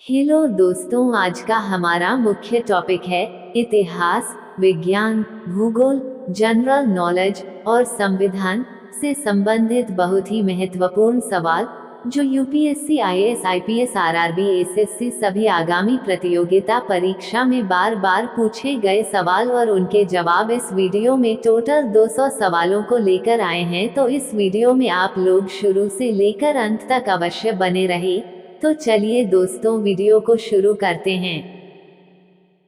Hello दोस्तों, आज का हमारा मुख्य टॉपिक है इतिहास, विज्ञान, भूगोल, जनरल नॉलेज और संविधान से संबंधित बहुत ही महत्वपूर्ण सवाल जो UPSC, IAS, IPS, RRB, SSC सभी आगामी प्रतियोगिता परीक्षा में बार बार पूछे गए सवाल और उनके जवाब इस वीडियो में टोटल 200 सवालों को लेकर आए हैं। तो इस वीडियो में आप लोग शुरू से लेकर अंत तक अवश्य बने रहे। तो चलिए दोस्तों, वीडियो को शुरू करते हैं।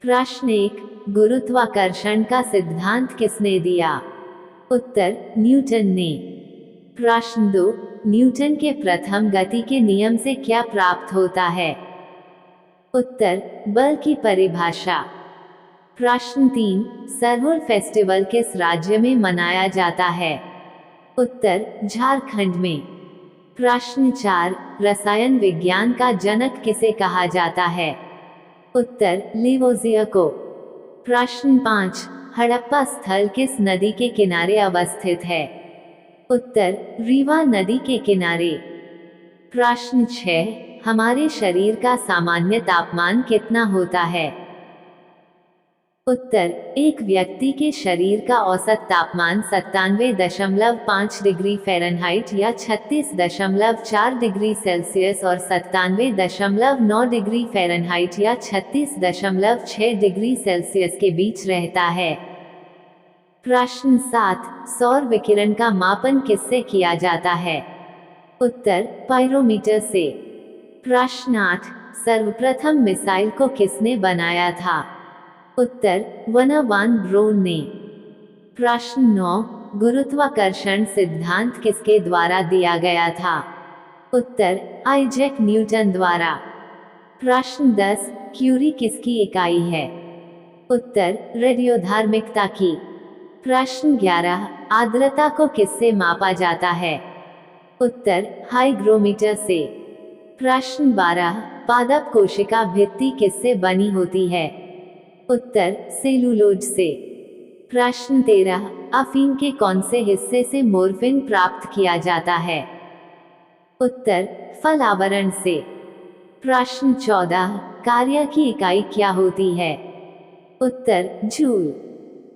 प्रश्न 1, गुरुत्वाकर्षण का सिद्धांत किसने दिया? उत्तर, न्यूटन ने। प्रश्न 2, न्यूटन के प्रथम गति के नियम से क्या प्राप्त होता है? उत्तर, बल की परिभाषा। प्रश्न 3, सरहुल फेस्टिवल किस राज्य में मनाया जाता है? उत्तर, झारखंड में। प्रश्न 4, रसायन विज्ञान का जनक किसे कहा जाता है? उत्तर, लिवोजिया को। प्रश्न 5, हड़प्पा स्थल किस नदी के किनारे अवस्थित है? उत्तर, रीवा नदी के किनारे। प्रश्न 6, हमारे शरीर का सामान्य तापमान कितना होता है? उत्तर, एक व्यक्ति के शरीर का औसत तापमान 97.5 डिग्री फ़ारेनहाइट या 36.4 डिग्री सेल्सियस और 97.9 डिग्री फ़ारेनहाइट या 36.6 डिग्री सेल्सियस के बीच रहता है। प्रश्न 7, सौर विकिरण का मापन किससे किया जाता है? उत्तर, पायरोमीटर से। प्रश्न 8, सर्वप्रथम मिसाइल को किसने बनाया था? उत्तर, वनावान ब्रोन ने। प्रश्न 9, गुरुत्वाकर्षण सिद्धांत किसके द्वारा दिया गया था? उत्तर, आइजैक न्यूटन द्वारा। प्रश्न 10, क्यूरी किसकी इकाई है? उत्तर, रेडियोधार्मिकता की। प्रश्न 11, आर्द्रता को किससे मापा जाता है? उत्तर, हाइग्रोमीटर से। प्रश्न 12, पादप कोशिका भित्ति किससे बनी होती है? उत्तर, सेलुलोज से। प्रश्न 13, अफीम के कौन से हिस्से से मोर्फिन प्राप्त किया जाता है? उत्तर, फल आवरण से। प्रश्न 14, कार्य की इकाई क्या होती है? उत्तर, जूल।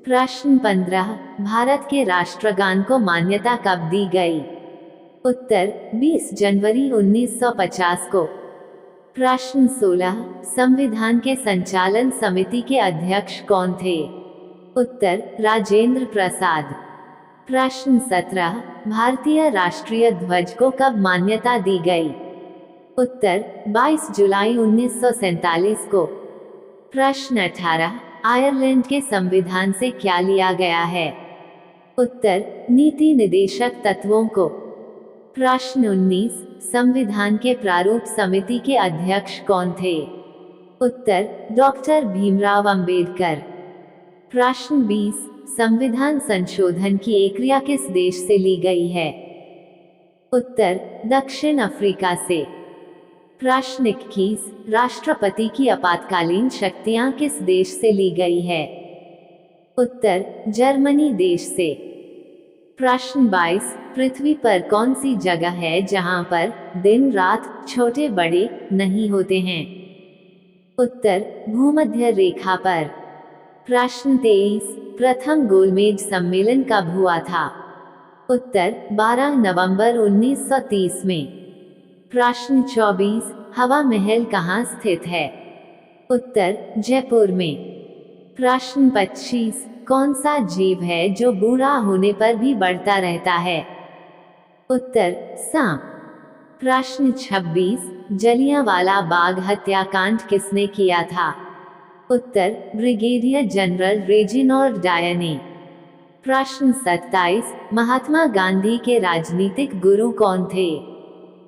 प्रश्न 15, भारत के राष्ट्रगान को मान्यता कब दी गई? उत्तर, 20 जनवरी 1950 को। प्रश्न 16, संविधान के संचालन समिति के अध्यक्ष कौन थे? उत्तर, राजेंद्र प्रसाद। प्रश्न 17, भारतीय राष्ट्रीय ध्वज को कब मान्यता दी गई? उत्तर, 22 जुलाई 1947 को। प्रश्न 18, आयरलैंड के संविधान से क्या लिया गया है? उत्तर, नीति निर्देशक तत्वों को। प्रश्न 19, संविधान के प्रारूप समिति के अध्यक्ष कौन थे? उत्तर, डॉक्टर भीमराव अंबेडकर। प्रश्न 20, संविधान संशोधन की एक क्रिया किस देश से ली गई है? उत्तर, दक्षिण अफ्रीका से। प्रश्न 21, राष्ट्रपति की आपातकालीन शक्तियां किस देश से ली गई है? उत्तर, जर्मनी देश से। प्रश्न 22, पृथ्वी पर कौन सी जगह है जहां पर दिन रात छोटे बड़े नहीं होते हैं? उत्तर, भूमध्य रेखा पर। प्रश्न 23, प्रथम गोलमेज सम्मेलन कब हुआ था? उत्तर, 12 नवंबर 1930 में। प्रश्न 24, हवा महल कहाँ स्थित है? उत्तर, जयपुर में। प्रश्न 25, कौन सा जीव है जो बूढ़ा होने पर भी बढ़ता रहता है? उत्तर, सांप। प्रश्न 26, जलियांवाला बाग हत्याकांड किसने किया था? उत्तर, ब्रिगेडियर जनरल रेजिनॉल्ड डायर ने। प्रश्न 27, महात्मा गांधी के राजनीतिक गुरु कौन थे?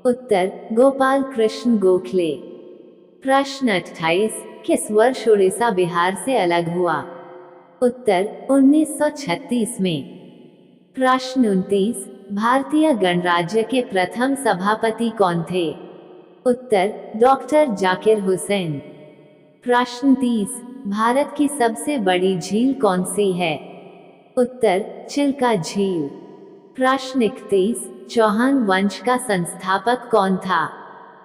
उत्तर, गोपाल कृष्ण गोखले। प्रश्न 28, किस वर्ष उड़ीसा बिहार से अलग हुआ? उत्तर, 1936 में। प्रश्न 29, भारतीय गणराज्य के प्रथम सभापति कौन थे? उत्तर, डॉक्टर जाकिर हुसैन। प्रश्न 30, भारत की सबसे बड़ी झील कौन सी है? उत्तर, चिल्का झील। प्रश्न 31, चौहान वंश का संस्थापक कौन था?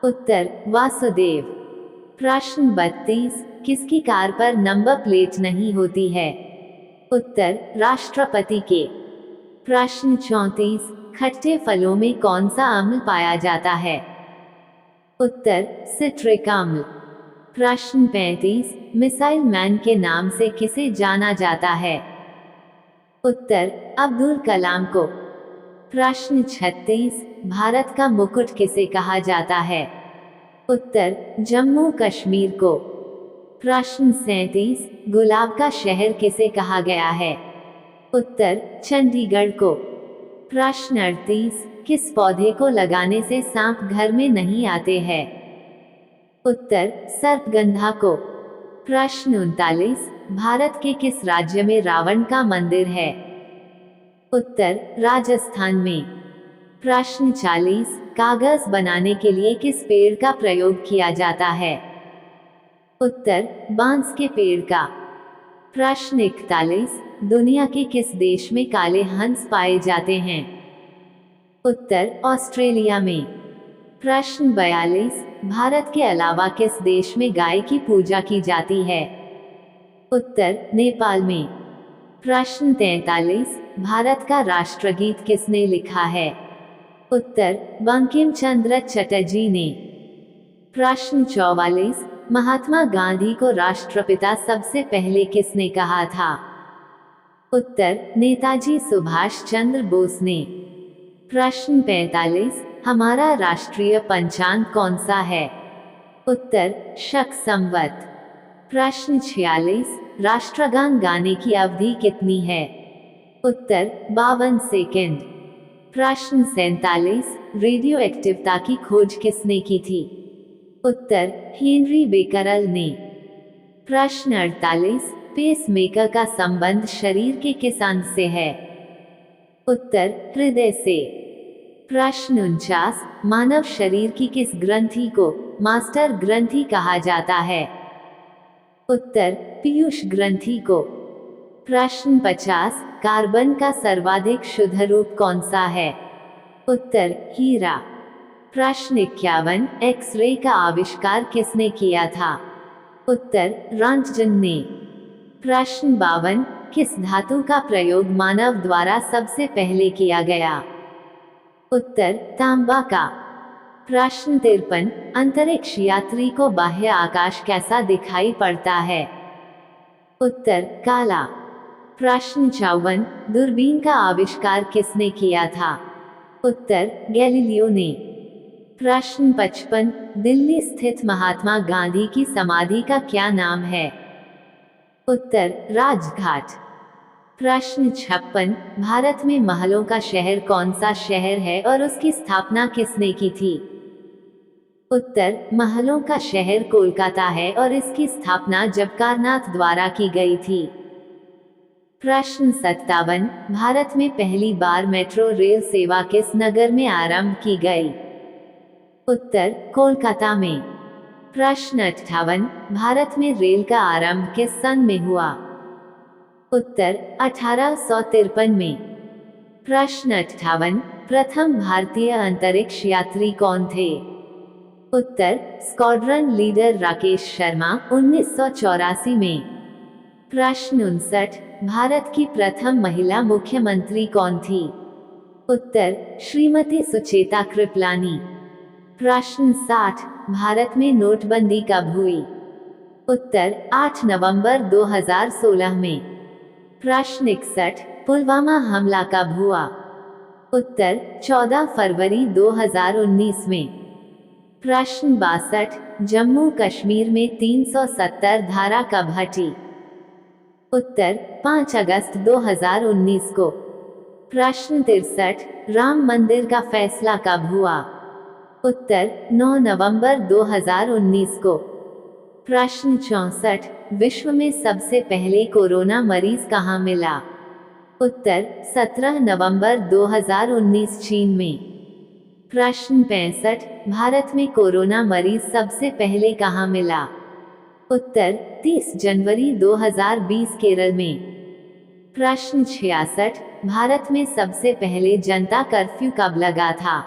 उत्तर, वासुदेव। प्रश्न 32, किसकी कार पर नंबर प्लेट नहीं होती है? उत्तर, राष्ट्रपति के। प्रश्न 34, खट्टे फलों में कौन सा अम्ल पाया जाता है? उत्तर, सिट्रिक अम्ल। प्रश्न 35, मिसाइल मैन के नाम से किसे जाना जाता है? उत्तर, अब्दुल कलाम को। प्रश्न 36, भारत का मुकुट किसे कहा जाता है? उत्तर, जम्मू कश्मीर को। प्रश्न 37, गुलाब का शहर किसे कहा गया है? उत्तर, चंडीगढ़ को। प्रश्न 38, किस पौधे को लगाने से सांप घर में नहीं आते हैं? उत्तर, सर्पगंधा को। प्रश्न 39, भारत के किस राज्य में रावण का मंदिर है? उत्तर, राजस्थान में। प्रश्न 40, कागज बनाने के लिए किस पेड़ का प्रयोग किया जाता है? उत्तर, बांस के पेड़ का। प्रश्न 41, दुनिया के किस देश में काले हंस पाए जाते हैं? उत्तर, ऑस्ट्रेलिया में। प्रश्न 42, भारत के अलावा किस देश में गाय की पूजा की जाती है? उत्तर, नेपाल में। प्रश्न 43, भारत का राष्ट्रगीत किसने लिखा है? उत्तर, बंकिम चंद्र चटर्जी ने। प्रश्न 44, महात्मा गांधी को राष्ट्रपिता सबसे पहले किसने कहा था? उत्तर, नेताजी सुभाष चंद्र बोस ने। प्रश्न 45, हमारा राष्ट्रीय पंचांग कौन सा है? उत्तर, शक संवत। प्रश्न 46, राष्ट्रगान गाने की अवधि कितनी है? उत्तर, 52 सेकंड। प्रश्न 47, रेडियो एक्टिवता की खोज किसने की थी? उत्तर, हेनरी बेकरल ने। प्रश्न 48, पेसमेकर का संबंध शरीर के किस अंग से है? उत्तर, हृदय से। प्रश्न 49, मानव शरीर की किस ग्रंथि को मास्टर ग्रंथि कहा जाता है? उत्तर, पीयूष ग्रंथि को। प्रश्न 50, कार्बन का सर्वाधिक शुद्ध रूप कौन सा है? उत्तर, हीरा। प्रश्न 51, एक्स-रे का आविष्कार किसने किया था? उत्तर, रॉन्टगन ने। प्रश्न 52, किस धातु का प्रयोग मानव द्वारा सबसे पहले किया गया? उत्तर, तांबा का। प्रश्न 53, अंतरिक्ष यात्री को बाह्य आकाश कैसा दिखाई पड़ता है? उत्तर, काला। प्रश्न 54, दूरबीन का आविष्कार किसने किया था? उत्तर, गैलीलियो ने। प्रश्न 55, दिल्ली स्थित महात्मा गांधी की समाधि का क्या नाम है? उत्तर, राजघाट। प्रश्न 56, भारत में महलों का शहर कौन सा शहर है और उसकी स्थापना किसने की थी? उत्तर, महलों का शहर कोलकाता है और इसकी स्थापना जबकारनाथ द्वारा की गई थी। प्रश्न 57, भारत में पहली बार मेट्रो रेल सेवा किस नगर में आरंभ की गई? उत्तर, कोलकाता में। प्रश्न 58, भारत में रेल का आरंभ किस सन में हुआ? उत्तर, 1853 में। प्रश्न 58, प्रथम भारतीय अंतरिक्ष यात्री कौन थे? उत्तर, स्क्वाड्रन लीडर राकेश शर्मा, 1984 में। प्रश्न 59, भारत की प्रथम महिला मुख्यमंत्री कौन थी? उत्तर, श्रीमती सुचेता कृपलानी। प्रश्न 60, भारत में नोटबंदी कब हुई? उत्तर, 8 नवंबर 2016 में। प्रश्न 61, पुलवामा हमला कब हुआ? उत्तर, 14 फरवरी 2019 में। प्रश्न 62, जम्मू कश्मीर में 370 धारा कब हटी? उत्तर, 5 अगस्त 2019 को। प्रश्न 63, राम मंदिर का फैसला कब हुआ? उत्तर, 9 नवंबर 2019 को। प्रश्न 64, विश्व में सबसे पहले कोरोना मरीज कहाँ मिला? उत्तर, 17 नवंबर 2019 चीन में। प्रश्न 65, भारत में कोरोना मरीज सबसे पहले कहाँ मिला? उत्तर, 30 जनवरी 2020 केरल में। प्रश्न 66, भारत में सबसे पहले जनता कर्फ्यू कब लगा था?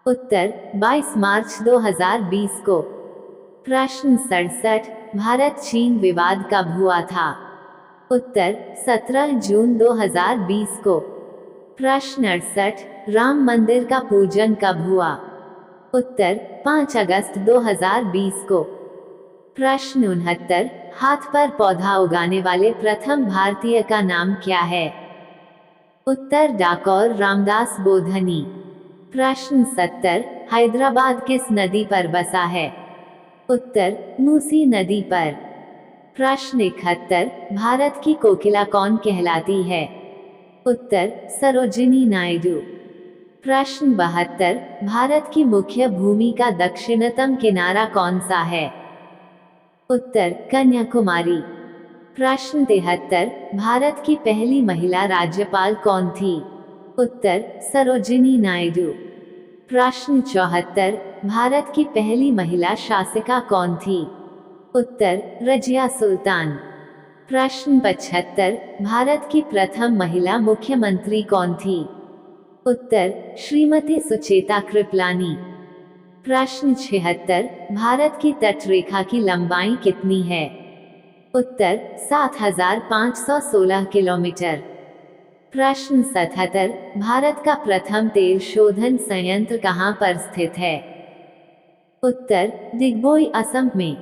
उत्तर, 22 मार्च 2020 को। प्रश्न 67, भारत चीन विवाद कब हुआ था? उत्तर 17 जून 2020 को। प्रश्न 68, राम मंदिर का पूजन कब हुआ? उत्तर 5 अगस्त 2020 को। प्रश्न 69, हाथ पर पौधा उगाने वाले प्रथम भारतीय का नाम क्या है? उत्तर डाकौर रामदास बोधनी। प्रश्न 70, हैदराबाद किस नदी पर बसा है? उत्तर मूसी नदी पर। प्रश्न 71, भारत की कोकिला कौन कहलाती है? उत्तर सरोजिनी नायडू। प्रश्न 72, भारत की मुख्य भूमि का दक्षिणतम किनारा कौन सा है? उत्तर कन्याकुमारी। प्रश्न 73, भारत की पहली महिला राज्यपाल कौन थी? उत्तर सरोजिनी नायडू। प्रश्न 74, भारत की पहली महिला शासिका कौन थी? उत्तर रजिया सुल्तान। प्रश्न 75, भारत की प्रथम महिला मुख्यमंत्री कौन थी? उत्तर श्रीमती सुचेता कृपलानी। प्रश्न 76, भारत की तटरेखा की लंबाई कितनी है? उत्तर 7516 किलोमीटर। प्रश्न 77, भारत का प्रथम तेल शोधन संयंत्र कहाँ पर स्थित है? उत्तर दिग्बोई असम में।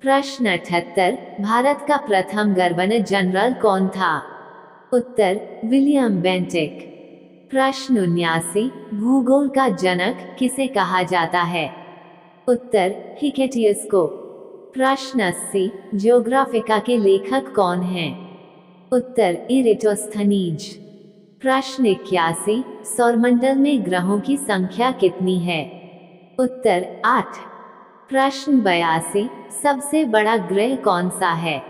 प्रश्न 78, भारत का प्रथम गवर्नर जनरल कौन था? उत्तर विलियम बेंटिक। प्रश्न 79, भूगोल का जनक किसे कहा जाता है? उत्तर हिकेटियस को। प्रश्न 80, ज्योग्राफिका के लेखक कौन हैं? उत्तर इरेटोस्थनीज। प्रश्न 81, सौरमंडल में ग्रहों की संख्या कितनी है? उत्तर 8। प्रश्न 82, सबसे बड़ा ग्रह कौन सा है?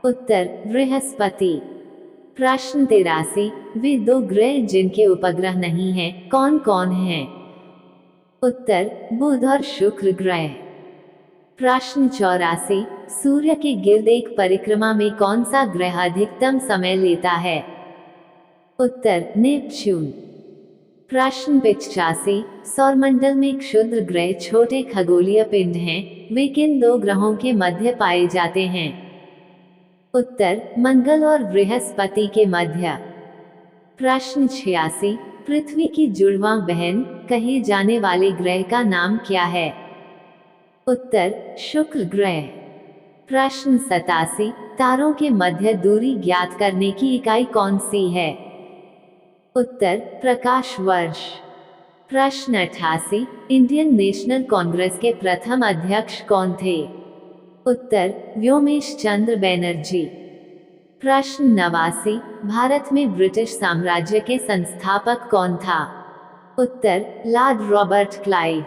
उत्तर बृहस्पति। प्रश्न 83, वे दो ग्रह जिनके उपग्रह नहीं हैं, कौन कौन हैं? उत्तर बुध और शुक्र ग्रह। प्रश्न 84, सूर्य के गिर्द एक परिक्रमा में कौन सा ग्रह अधिकतम समय लेता है? उत्तर नेपच्यून। प्रश्न 85, सौरमंडल में क्षुद्र ग्रह छोटे खगोलीय पिंड हैं, वे किन दो ग्रहों के मध्य पाए जाते हैं? उत्तर मंगल और बृहस्पति के मध्य। प्रश्न 86, पृथ्वी की जुड़वां बहन कहे जाने वाले ग्रह का नाम क्या है? उत्तर शुक्र ग्रह। प्रश्न 87, तारों के मध्य दूरी ज्ञात करने की इकाई कौन सी है? उत्तर प्रकाश वर्ष। प्रश्न 88, इंडियन नेशनल कांग्रेस के प्रथम अध्यक्ष कौन थे? उत्तर व्योमेश चंद्र बनर्जी। प्रश्न 89, भारत में ब्रिटिश साम्राज्य के संस्थापक कौन था? उत्तर लॉर्ड रॉबर्ट क्लाइव।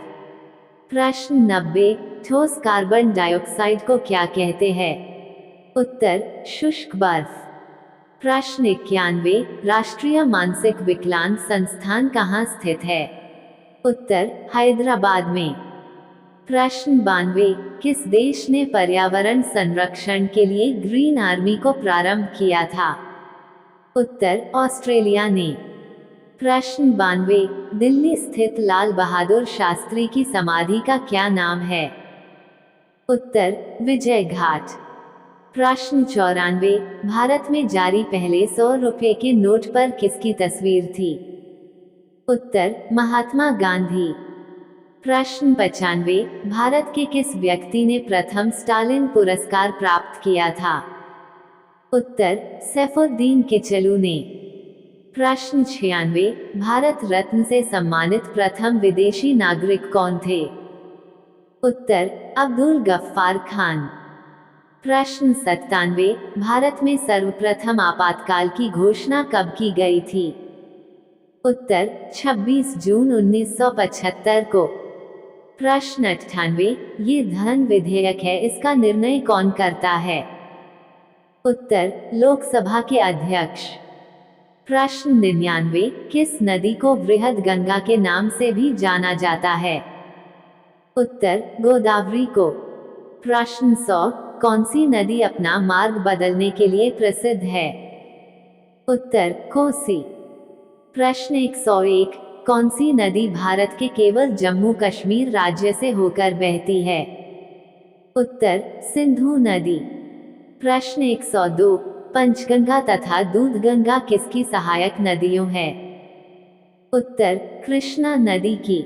प्रश्न 90, ठोस कार्बन डाइऑक्साइड को क्या कहते हैं? उत्तर शुष्क बर्फ। प्रश्न 91, राष्ट्रीय मानसिक विकलांग संस्थान कहाँ स्थित है? उत्तर हैदराबाद में। प्रश्न 92, किस देश ने पर्यावरण संरक्षण के लिए ग्रीन आर्मी को प्रारंभ किया था? उत्तर ऑस्ट्रेलिया ने। प्रश्न 92, दिल्ली स्थित लाल बहादुर शास्त्री की समाधि का क्या नाम है? उत्तर विजय घाट। प्रश्न 94, भारत में जारी पहले 100 रुपये के नोट पर किसकी तस्वीर थी? उत्तर महात्मा गांधी। प्रश्न 95, भारत के किस व्यक्ति ने प्रथम स्टालिन पुरस्कार प्राप्त किया था? उत्तर सैफुद्दीन किचलू ने। प्रश्न 96, भारत रत्न से सम्मानित प्रथम विदेशी नागरिक कौन थे? उत्तर अब्दुल गफ्फार खान। प्रश्न 97, भारत में सर्वप्रथम आपातकाल की घोषणा कब की गई थी? उत्तर 26 जून 1975 को। प्रश्न 98, ये धन विधेयक है, इसका निर्णय कौन करता है? उत्तर लोकसभा के अध्यक्ष। प्रश्न 99, किस नदी को बृहद गंगा के नाम से भी जाना जाता है? उत्तर गोदावरी को। प्रश्न 100, कौन सी नदी अपना मार्ग बदलने के लिए प्रसिद्ध है? उत्तर कोसी। प्रश्न 101, कौन सी नदी भारत के केवल जम्मू कश्मीर राज्य से होकर बहती है? उत्तर सिंधु नदी। प्रश्न 102, पंचगंगा तथा दूधगंगा किसकी सहायक नदियों है? उत्तर कृष्णा नदी की।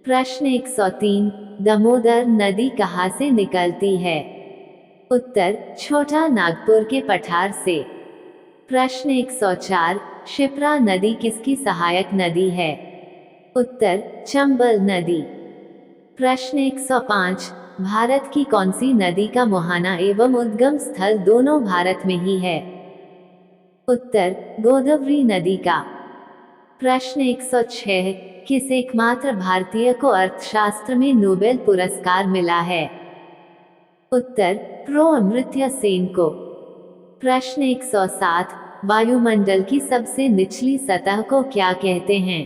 प्रश्न 103, दामोदर नदी कहाँ से निकलती है? उत्तर छोटा नागपुर के पठार से। प्रश्न 104, शिप्रा नदी किसकी सहायक नदी है? उत्तर चंबल नदी। प्रश्न 105, भारत की कौन सी नदी का मुहाना एवं उद्गम स्थल दोनों भारत में ही है? उत्तर गोदावरी नदी का। प्रश्न 106, किस एकमात्र भारतीय को अर्थशास्त्र में नोबेल पुरस्कार मिला है? उत्तर प्रो अमर्त्य सेन को। प्रश्न 107, वायुमंडल की सबसे निचली सतह को क्या कहते हैं?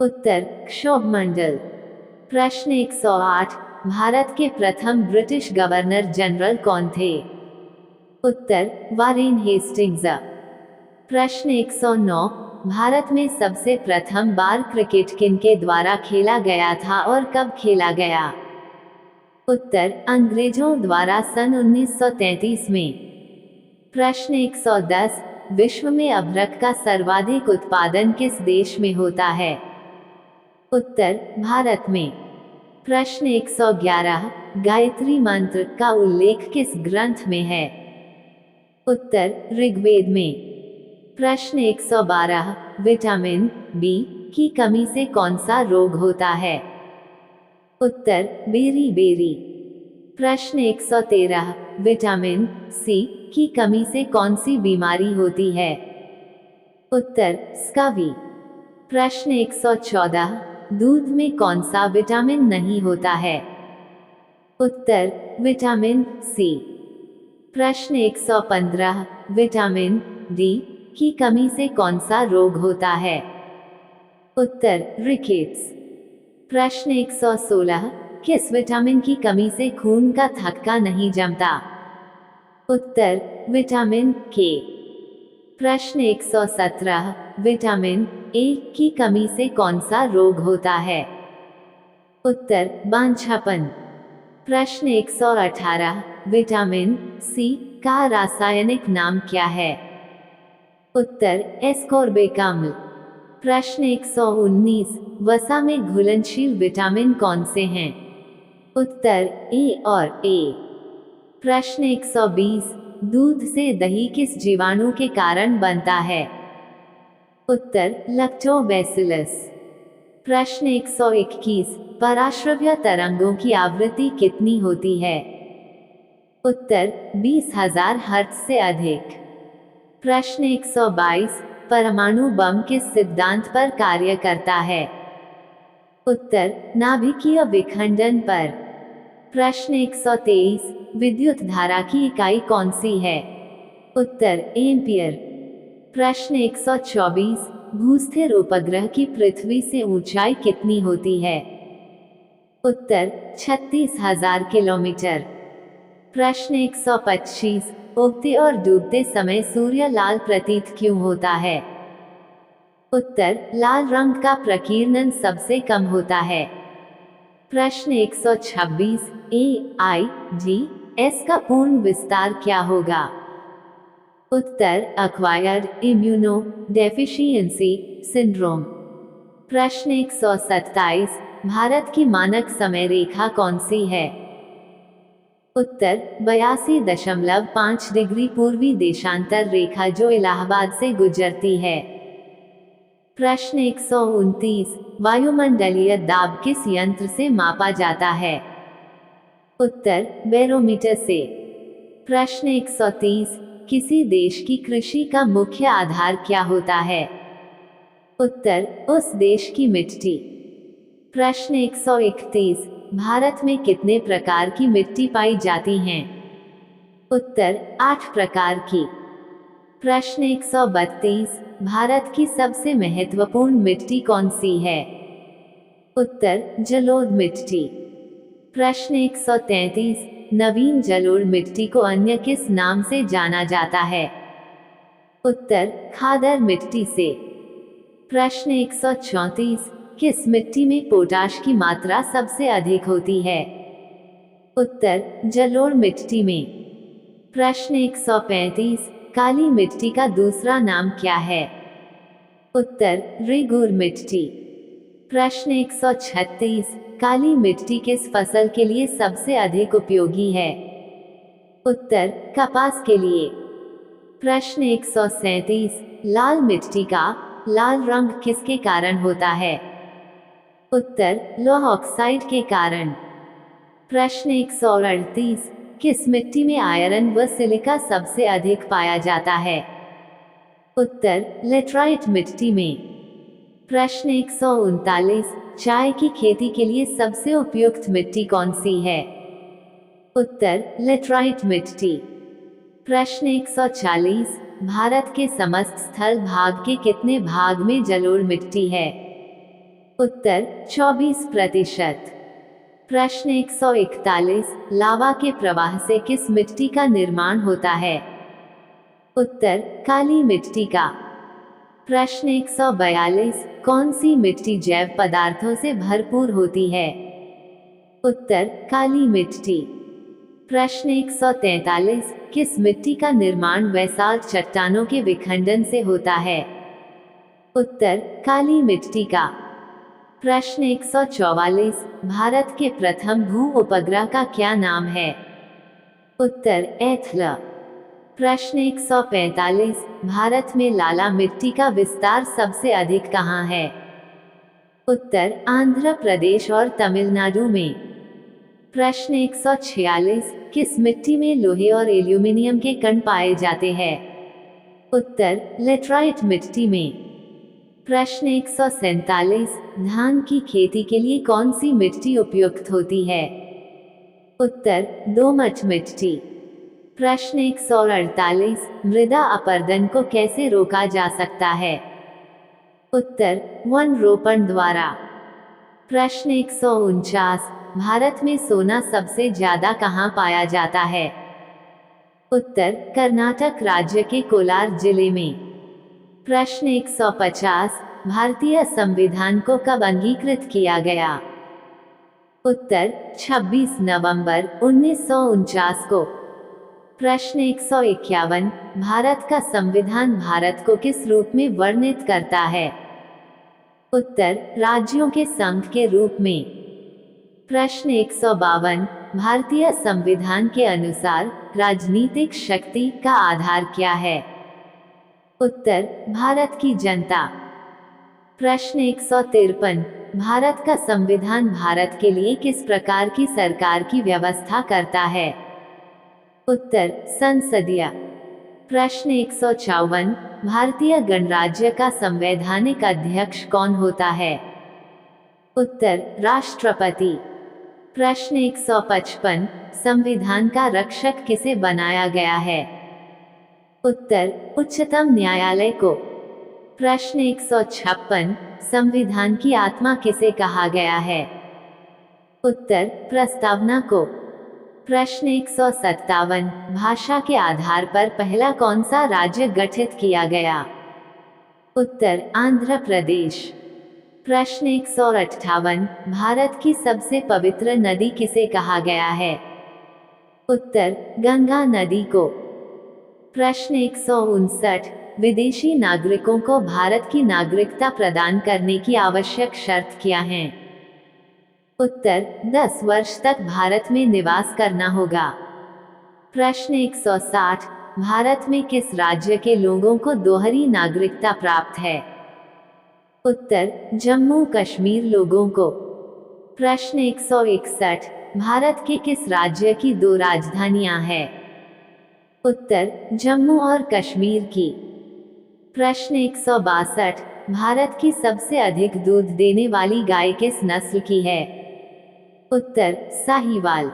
उत्तर क्षोभमंडल। प्रश्न 108, भारत के प्रथम ब्रिटिश गवर्नर जनरल कौन थे? उत्तर वारेन हेस्टिंग्स। प्रश्न 109, भारत में सबसे प्रथम बार क्रिकेट किनके द्वारा खेला गया था और कब खेला गया? उत्तर अंग्रेजों द्वारा सन 1933 में। प्रश्न 110, विश्व में अभ्रक का सर्वाधिक उत्पादन किस देश में होता है? उत्तर भारत में। प्रश्न 111, गायत्री मंत्र का उल्लेख किस ग्रंथ में है? उत्तर ऋग्वेद में। प्रश्न 112, विटामिन बी की कमी से कौन सा रोग होता है? उत्तर बेरी। प्रश्न 113, विटामिन सी की कमी से कौन सी बीमारी होती है? उत्तर स्कर्वी। प्रश्न 114, दूध में कौन सा विटामिन नहीं होता है? उत्तर विटामिन सी। प्रश्न 115, विटामिन डी की कमी से कौन सा रोग होता है? उत्तर रिकेट्स। प्रश्न 116, किस विटामिन की कमी से खून का थक्का नहीं जमता? उत्तर विटामिन के। प्रश्न 117, विटामिन ए की कमी से कौन सा रोग होता है? उत्तर बांझापन। प्रश्न 118, विटामिन सी का रासायनिक नाम क्या है? उत्तर एस्कोर्बिक अम्ल। प्रश्न 119, वसा में घुलनशील विटामिन कौन से हैं? उत्तर ए और ए। प्रश्न 120, दूध से दही किस जीवाणु के कारण बनता है? उत्तर लैक्टोबैसिलस। प्रश्न 121, पराश्रव्य तरंगों की आवृत्ति कितनी होती है? उत्तर 20,000 हर्ट्ज से अधिक। प्रश्न 122, परमाणु बम किस सिद्धांत पर कार्य करता है? उत्तर नाभिकीय विखंडन पर। प्रश्न 123, विद्युत धारा की इकाई कौन सी है? उत्तर एम्पियर। प्रश्न 124, भूस्थिर उपग्रह की पृथ्वी से ऊंचाई कितनी होती है? उत्तर 36,000 किलोमीटर। प्रश्न 125, उगते और डूबते समय सूर्य लाल प्रतीत क्यों होता है? उत्तर लाल रंग का प्रकीर्णन सबसे कम होता है। प्रश्न 126, AIDS का पूर्ण विस्तार क्या होगा? उत्तर एक्वायर्ड इम्यूनो डेफिशिएंसी सिंड्रोम। प्रश्न 127, भारत की मानक समय रेखा कौन सी है? उत्तर 82.5 डिग्री पूर्वी देशांतर रेखा जो इलाहाबाद से गुजरती है। प्रश्न 129, वायुमंडलीय दाब किस यंत्र से मापा जाता है? उत्तर बैरोमीटर से। प्रश्न 130, किसी देश की कृषि का मुख्य आधार क्या होता है? उत्तर उस देश की मिट्टी। प्रश्न 131, भारत में कितने प्रकार की मिट्टी पाई जाती हैं? उत्तर 8 प्रकार की। प्रश्न 132, भारत की सबसे महत्वपूर्ण मिट्टी कौन सी है? उत्तर जलोढ़ मिट्टी। प्रश्न 133, नवीन जलोढ़ मिट्टी को अन्य किस नाम से जाना जाता है? उत्तर खादर मिट्टी से। प्रश्न 134, किस मिट्टी में पोटाश की मात्रा सबसे अधिक होती है? उत्तर जलोढ़ मिट्टी में। प्रश्न 135, काली मिट्टी का दूसरा नाम क्या है? उत्तर रेगूर मिट्टी। प्रश्न 136, काली मिट्टी किस फसल के लिए सबसे अधिक उपयोगी है? उत्तर कपास के लिए। प्रश्न 137, लाल मिट्टी का लाल रंग किसके कारण होता है? उत्तर लौह ऑक्साइड के कारण। प्रश्न 138, किस मिट्टी में आयरन व सिलिका सबसे अधिक पाया जाता है? उत्तर लेटराइट मिट्टी में। प्रश्न 139, चाय की खेती के लिए सबसे उपयुक्त मिट्टी कौन सी है? उत्तर लेटराइट मिट्टी। प्रश्न 140, भारत के समस्त स्थल भाग के कितने भाग में जलोढ़ मिट्टी है? उत्तर 24%। प्रश्न 141, लावा के प्रवाह से किस मिट्टी का निर्माण होता है? उत्तर काली मिट्टी का। प्रश्न 142, कौन सी मिट्टी जैव पदार्थों से भरपूर होती है? उत्तर काली मिट्टी। प्रश्न 143, किस मिट्टी का निर्माण बेसाल्ट चट्टानों के विखंडन से होता है? उत्तर काली मिट्टी का। प्रश्न 144, भारत के प्रथम भू उपग्रह का क्या नाम है? उत्तर एथला। प्रश्न 145, भारत में लाला मिट्टी का विस्तार सबसे अधिक कहाँ है? उत्तर आंध्र प्रदेश और तमिलनाडु में। प्रश्न 146, किस मिट्टी में लोहे और एल्यूमीनियम के कण पाए जाते हैं? उत्तर लेटराइट मिट्टी में। प्रश्न 147, धान की खेती के लिए कौन सी मिट्टी उपयुक्त होती है? उत्तर दोमट मिट्टी। प्रश्न 148, मृदा अपरदन को कैसे रोका जा सकता है? उत्तर वन रोपण द्वारा। प्रश्न 149, भारत में सोना सबसे ज्यादा कहाँ पाया जाता है? उत्तर कर्नाटक राज्य के कोलार जिले में। प्रश्न 150, भारतीय संविधान को कब अंगीकृत किया गया? उत्तर 26 नवंबर 1949 को। प्रश्न 151, भारत का संविधान भारत को किस रूप में वर्णित करता है? उत्तर राज्यों के संघ के रूप में। प्रश्न 152, भारतीय संविधान के अनुसार राजनीतिक शक्ति का आधार क्या है? उत्तर भारत की जनता। प्रश्न 153, भारत का संविधान भारत के लिए किस प्रकार की सरकार की व्यवस्था करता है? उत्तर संसदीय। प्रश्न 154, भारतीय गणराज्य का संवैधानिक अध्यक्ष कौन होता है? उत्तर राष्ट्रपति। प्रश्न 155, संविधान का रक्षक किसे बनाया गया है? उत्तर उच्चतम न्यायालय को। प्रश्न 156, संविधान की आत्मा किसे कहा गया है? उत्तर प्रस्तावना को। प्रश्न 157, भाषा के आधार पर पहला कौन सा राज्य गठित किया गया? उत्तर आंध्र प्रदेश। प्रश्न 158, भारत की सबसे पवित्र नदी किसे कहा गया है? उत्तर गंगा नदी को। प्रश्न 159, विदेशी नागरिकों को भारत की नागरिकता प्रदान करने की आवश्यक शर्त क्या है? उत्तर 10 वर्ष तक भारत में निवास करना होगा। प्रश्न 160, भारत में किस राज्य के लोगों को दोहरी नागरिकता प्राप्त है? उत्तर जम्मू कश्मीर लोगों को। प्रश्न 161, भारत के किस राज्य की 2 राजधानियां हैं? उत्तर जम्मू और कश्मीर की। प्रश्न 162, भारत की सबसे अधिक दूध देने वाली गाय किस नस्ल की है? उत्तर साहीवाल।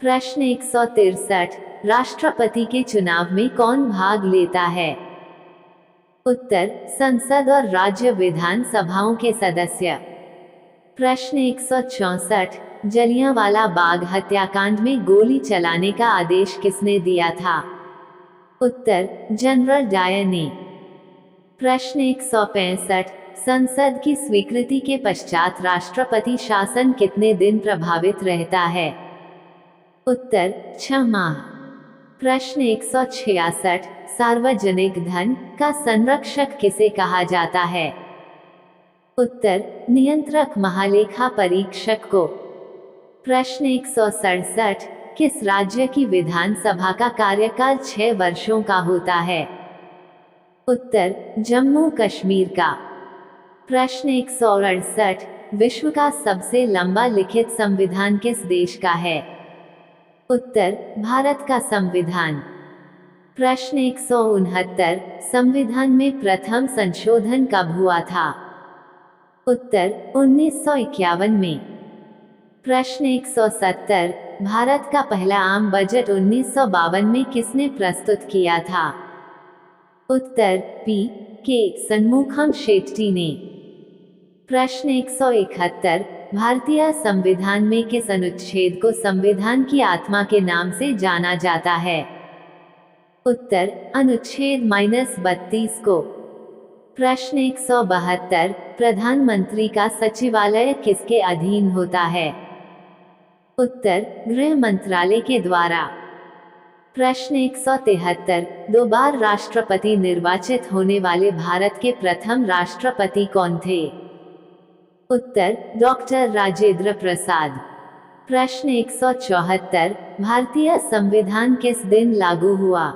प्रश्न 163, राष्ट्रपति के चुनाव में कौन भाग लेता है? उत्तर संसद और राज्य विधान सभाओं के सदस्य। प्रश्न 164, जलियांवाला बाग हत्याकांड में गोली चलाने का आदेश किसने दिया था? उत्तर जनरल डायर ने। प्रश्न 165, संसद की स्वीकृति के पश्चात राष्ट्रपति शासन कितने दिन प्रभावित रहता है? उत्तर 6 माह। प्रश्न 166, सार्वजनिक धन का संरक्षक किसे कहा जाता है? उत्तर नियंत्रक महालेखा परीक्षक को। प्रश्न 167, किस राज्य की विधानसभा का कार्यकाल 6 वर्षों का होता है? उत्तर जम्मू कश्मीर का। प्रश्न 168, विश्व का सबसे लंबा लिखित संविधान किस देश का है? उत्तर भारत का संविधान। प्रश्न 169, संविधान में प्रथम संशोधन कब हुआ था? उत्तर 1951 में। प्रश्न 170, भारत का पहला आम बजट 1952 में किसने प्रस्तुत किया था? उत्तर P.K. सन्मुखम शेट्टी ने। प्रश्न 171, भारतीय संविधान में किस अनुच्छेद को संविधान की आत्मा के नाम से जाना जाता है? उत्तर अनुच्छेद -32 को। प्रश्न 172, प्रधानमंत्री का सचिवालय किसके अधीन होता है? उत्तर गृह मंत्रालय के द्वारा। प्रश्न 173, 2 बार राष्ट्रपति निर्वाचित होने वाले भारत के प्रथम राष्ट्रपति कौन थे? उत्तर डॉक्टर राजेंद्र प्रसाद। प्रश्न 174, भारतीय संविधान किस दिन लागू हुआ?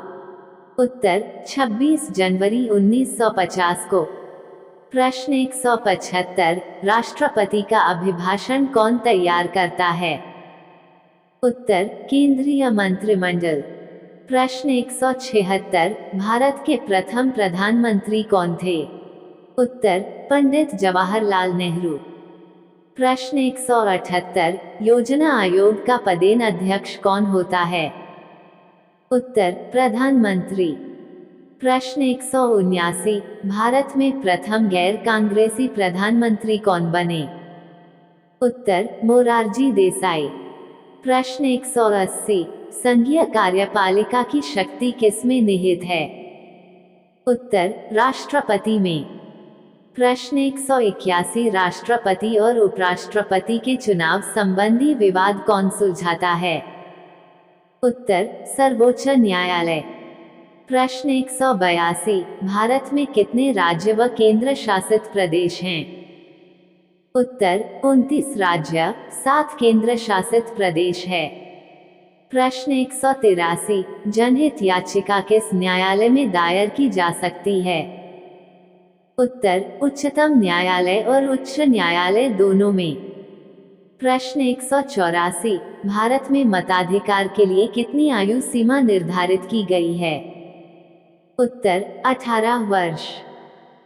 उत्तर 26 जनवरी 1950 को। प्रश्न 175, राष्ट्रपति का अभिभाषण कौन तैयार करता है? उत्तर केंद्रीय मंत्रिमंडल। प्रश्न 176, भारत के प्रथम प्रधानमंत्री कौन थे? उत्तर पंडित जवाहरलाल नेहरू। प्रश्न 178, योजना आयोग का पदेन अध्यक्ष कौन होता है? उत्तर प्रधानमंत्री। प्रश्न 179, भारत में प्रथम गैर कांग्रेसी प्रधानमंत्री कौन बने? उत्तर मोरारजी देसाई। प्रश्न 180, संघीय कार्यपालिका की शक्ति किसमें निहित है? उत्तर राष्ट्रपति में। प्रश्न 181, राष्ट्रपति और उपराष्ट्रपति के चुनाव संबंधी विवाद कौन सुलझाता है? उत्तर सर्वोच्च न्यायालय। प्रश्न 182, भारत में कितने राज्य व केंद्र शासित प्रदेश हैं? उत्तर 29 राज्य, 7 केंद्र शासित प्रदेश है। प्रश्न 183, जनहित याचिका किस न्यायालय में दायर की जा सकती है? उत्तर उच्चतम न्यायालय और उच्च न्यायालय दोनों में। प्रश्न 184, भारत में मताधिकार के लिए कितनी आयु सीमा निर्धारित की गई है? उत्तर 18 वर्ष।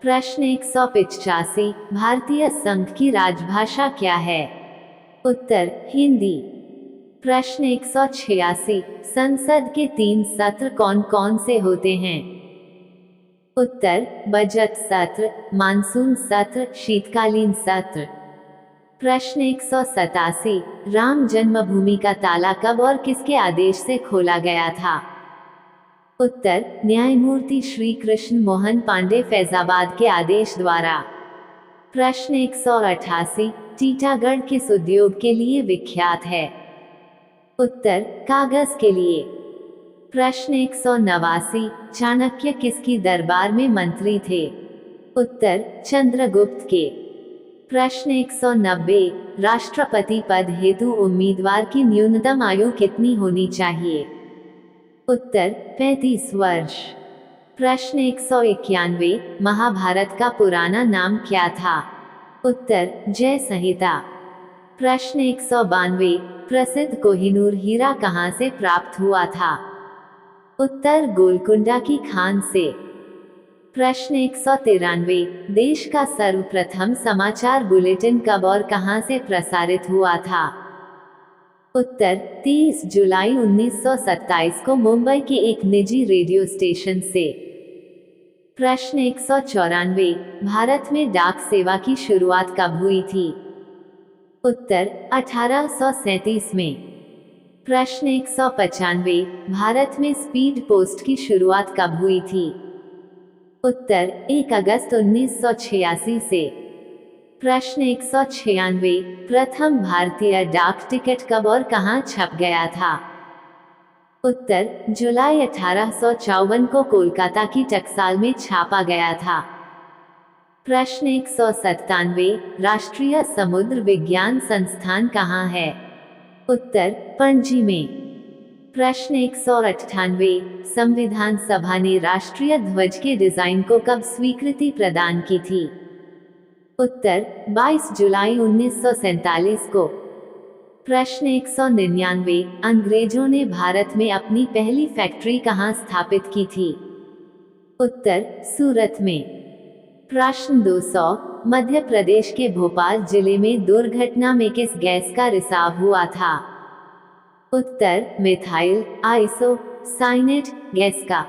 प्रश्न 185, भारतीय संघ की राजभाषा क्या है? उत्तर हिंदी। प्रश्न 186, संसद के 3 सत्र कौन कौन से होते हैं? उत्तर बजट सत्र, मानसून सत्र, शीतकालीन सत्र। प्रश्न 187, राम जन्मभूमि का ताला कब और किसके आदेश से खोला गया था? उत्तर न्यायमूर्ति श्री कृष्ण मोहन पांडे फैजाबाद के आदेश द्वारा। प्रश्न 188, टीटागढ़ किस उद्योग के लिए विख्यात है? उत्तर कागज के लिए। प्रश्न 189, चाणक्य किसकी दरबार में मंत्री थे? उत्तर चंद्रगुप्त के। प्रश्न 190, राष्ट्रपति पद हेतु उम्मीदवार की न्यूनतम आयु कितनी होनी चाहिए? उत्तर 35 वर्ष। प्रश्न 191, महाभारत का पुराना नाम क्या था? उत्तर जय संहिता। प्रश्न 192, प्रसिद्ध कोहिनूर हीरा कहाँ से प्राप्त हुआ था? उत्तर गोलकुंडा की खान से। प्रश्न 193, देश का सर्वप्रथम समाचार बुलेटिन कब और कहां से प्रसारित हुआ था? उत्तर 30 जुलाई 1927 को मुंबई के एक निजी रेडियो स्टेशन से। प्रश्न 194, भारत में डाक सेवा की शुरुआत कब हुई थी? उत्तर 1837 में। प्रश्न 195, भारत में स्पीड पोस्ट की शुरुआत कब हुई थी? उत्तर 1 अगस्त 1986 से। प्रश्न 196, प्रथम भारतीय डाक टिकट कब और कहां छप गया था? उत्तर, जुलाई 1854 को कोलकाता की टकसाल में छापा गया था। प्रश्न 197, राष्ट्रीय समुद्र विज्ञान संस्थान कहाँ है? उत्तर, पणजी में। प्रश्न 198, संविधान सभा ने राष्ट्रीय ध्वज के डिजाइन को कब स्वीकृति प्रदान की थी? उत्तर, 22 जुलाई 1947 को। प्रश्न 199, अंग्रेजों ने भारत में अपनी पहली फैक्ट्री कहाँ स्थापित की थी? उत्तर, सूरत में। प्रश्न 200, मध्य प्रदेश के भोपाल जिले में दुर्घटना में किस गैस का रिसाव हुआ था? उत्तर, मिथाइल आइसोसाइनेट गैस का।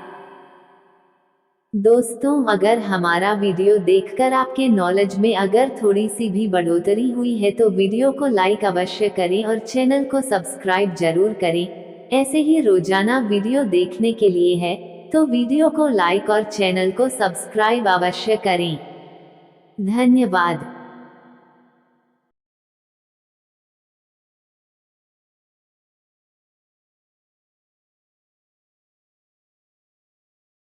दोस्तों, अगर हमारा वीडियो देखकर आपके नॉलेज में अगर थोड़ी सी भी बढ़ोतरी हुई है तो वीडियो को लाइक अवश्य करें और चैनल को सब्सक्राइब जरूर करें। ऐसे ही रोजाना वीडियो देखने के लिए है तो वीडियो को लाइक और चैनल को सब्सक्राइब अवश्य करें। धन्यवाद।